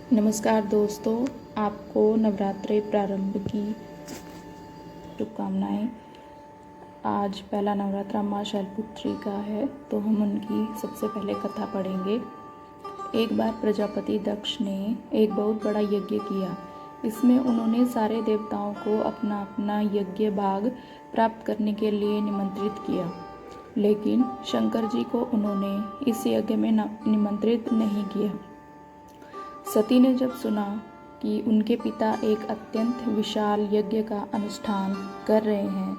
नमस्कार दोस्तों, आपको नवरात्रि प्रारंभ की शुभकामनाएं। आज पहला नवरात्रा माँ शैलपुत्री का है, तो हम उनकी सबसे पहले कथा पढ़ेंगे। एक बार प्रजापति दक्ष ने एक बहुत बड़ा यज्ञ किया। इसमें उन्होंने सारे देवताओं को अपना अपना यज्ञ भाग प्राप्त करने के लिए निमंत्रित किया, लेकिन शंकर जी को उन्होंने इस यज्ञ में निमंत्रित नहीं किया। सती ने जब सुना कि उनके पिता एक अत्यंत विशाल यज्ञ का अनुष्ठान कर रहे हैं,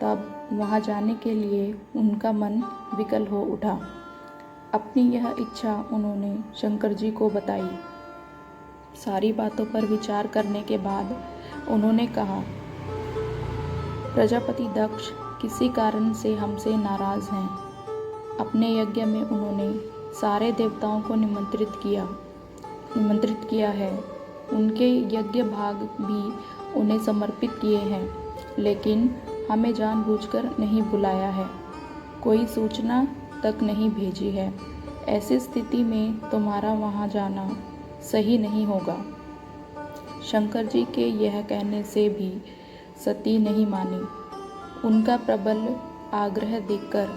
तब वहां जाने के लिए उनका मन विकल हो उठा। अपनी यह इच्छा उन्होंने शंकर जी को बताई। सारी बातों पर विचार करने के बाद उन्होंने कहा, प्रजापति दक्ष किसी कारण से हमसे नाराज हैं। अपने यज्ञ में उन्होंने सारे देवताओं को निमंत्रित किया है। उनके यज्ञ भाग भी उन्हें समर्पित किए हैं, लेकिन हमें जानबूझकर नहीं बुलाया है, कोई सूचना तक नहीं भेजी है। ऐसी स्थिति में तुम्हारा वहां जाना सही नहीं होगा। शंकर जी के यह कहने से भी सती नहीं मानी। उनका प्रबल आग्रह देखकर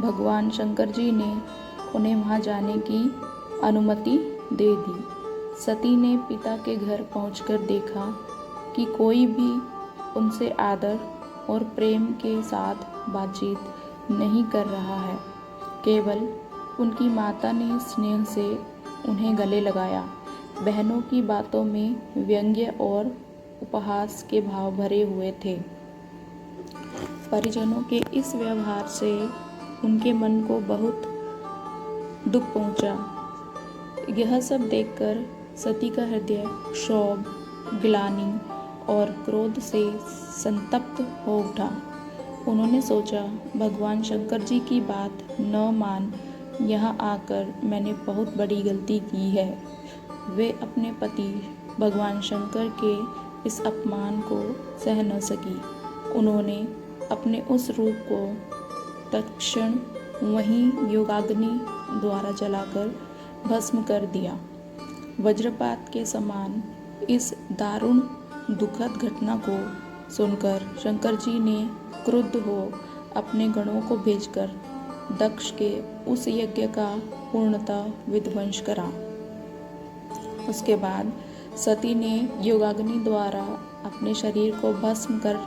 भगवान शंकर जी ने उन्हें वहां जाने की अनुमति दे दी। सती ने पिता के घर पहुंचकर देखा कि कोई भी उनसे आदर और प्रेम के साथ बातचीत नहीं कर रहा है। केवल उनकी माता ने स्नेह से उन्हें गले लगाया। बहनों की बातों में व्यंग्य और उपहास के भाव भरे हुए थे। परिजनों के इस व्यवहार से उनके मन को बहुत दुख पहुंचा। यह सब देखकर सती का हृदय क्षोभ, ग्लानि और क्रोध से संतप्त हो उठा। उन्होंने सोचा, भगवान शंकर जी की बात न मान यहाँ आकर मैंने बहुत बड़ी गलती की है। वे अपने पति भगवान शंकर के इस अपमान को सह न सकी। उन्होंने अपने उस रूप को तत्क्षण वहीं योगाग्नि द्वारा जलाकर भस्म कर दिया। वज्रपात के समान इस दारुण दुखद घटना को सुनकर शंकर जी ने क्रुद्ध हो अपने गणों को भेजकर दक्ष के उस यज्ञ का पूर्णतः विध्वंस करा। उसके बाद सती ने योगाग्नि द्वारा अपने शरीर को भस्म कर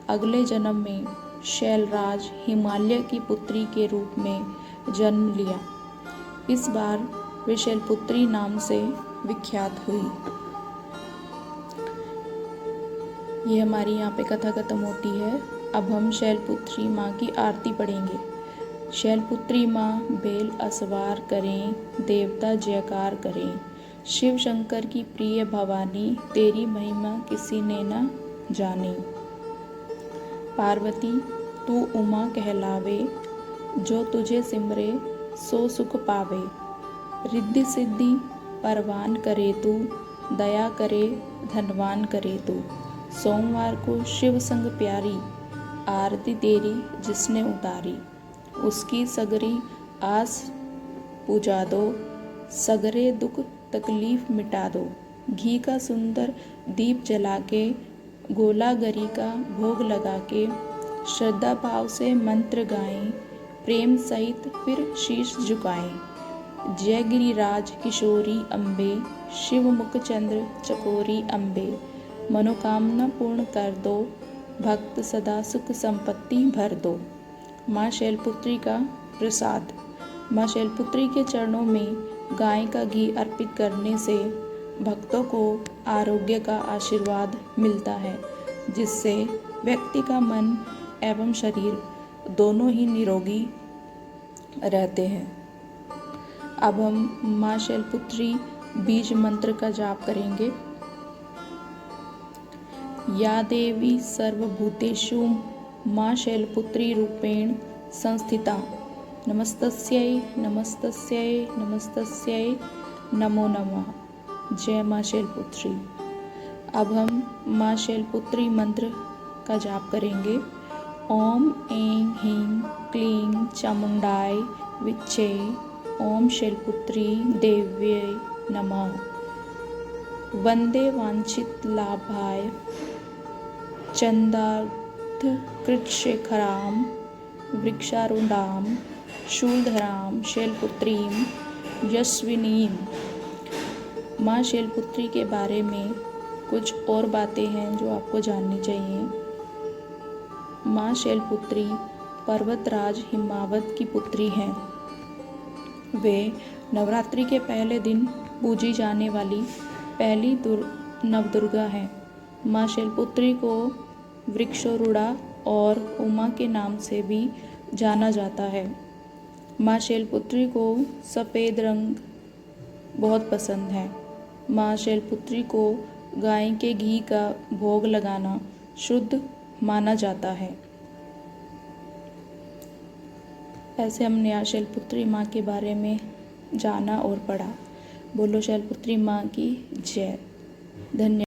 अगले जन्म में शैलराज हिमालय की पुत्री के रूप में जन्म लिया। इस बार वे शैलपुत्री नाम से विख्यात हुई। ये हमारी यहाँ पे कथा खत्म होती है। अब हम शैलपुत्री माँ की आरती पढ़ेंगे। शैलपुत्री माँ बेल असवार करें, देवता जयकार करें। शिव शंकर की प्रिय भवानी, तेरी महिमा किसी ने न जानी। पार्वती तू उमा कहलावे, जो तुझे सिमरे सो सुख पावे। रिद्धि सिद्धि परवान करे तू, दया करे धनवान करे तू। सोमवार को शिव संग प्यारी, आरती तेरी जिसने उतारी। उसकी सगरी आस पूजा दो, सगरे दुख तकलीफ मिटा दो। घी का सुंदर दीप जला के, गोला गरी का भोग लगा के, श्रद्धा भाव से मंत्र गाएं, प्रेम सहित फिर शीश झुकाएं। जय गिरिराज किशोरी अम्बे, शिव मुख चंद्र चकोरी अम्बे। मनोकामना पूर्ण कर दो, भक्त सदा सुख संपत्ति भर दो। माँ शैलपुत्री का प्रसाद। माँ शैलपुत्री के चरणों में गाय का घी अर्पित करने से भक्तों को आरोग्य का आशीर्वाद मिलता है, जिससे व्यक्ति का मन एवं शरीर दोनों ही निरोगी रहते हैं। अब हम माँ शैलपुत्री बीज मंत्र का जाप करेंगे। या देवी सर्वभूतेषु माँ शैलपुत्री रूपेण संस्थिता, नमस्तस्यै नमस्तस्यै नमस्तस्यै नमो नमः। जय माँ शैलपुत्री। अब हम माँ शैलपुत्री मंत्र का जाप करेंगे। ओम ऐं ह्रीं क्लीं चामुंडाय विच्चे, ओम शैलपुत्री देव्यै नमः। वंदे वांछित लाभाय चंदार्थ कृच्छेखराम वृक्षारूढ़ाम शूलधराम शैलपुत्रीम यशस्विनीम। माँ शैलपुत्री के बारे में कुछ और बातें हैं जो आपको जाननी चाहिए। माँ शैलपुत्री पर्वतराज हिमावत की पुत्री हैं। वे नवरात्रि के पहले दिन पूजी जाने वाली पहली नवदुर्गा हैं। माँ शैलपुत्री को वृक्षारूढ़ा और उमा के नाम से भी जाना जाता है। माँ शैलपुत्री को सफ़ेद रंग बहुत पसंद है। माँ शैलपुत्री को गाय के घी का भोग लगाना शुद्ध माना जाता है। ऐसे हमने आज शैलपुत्री माँ के बारे में जाना और पढ़ा। बोलो शैलपुत्री माँ की जय। धन्यवाद।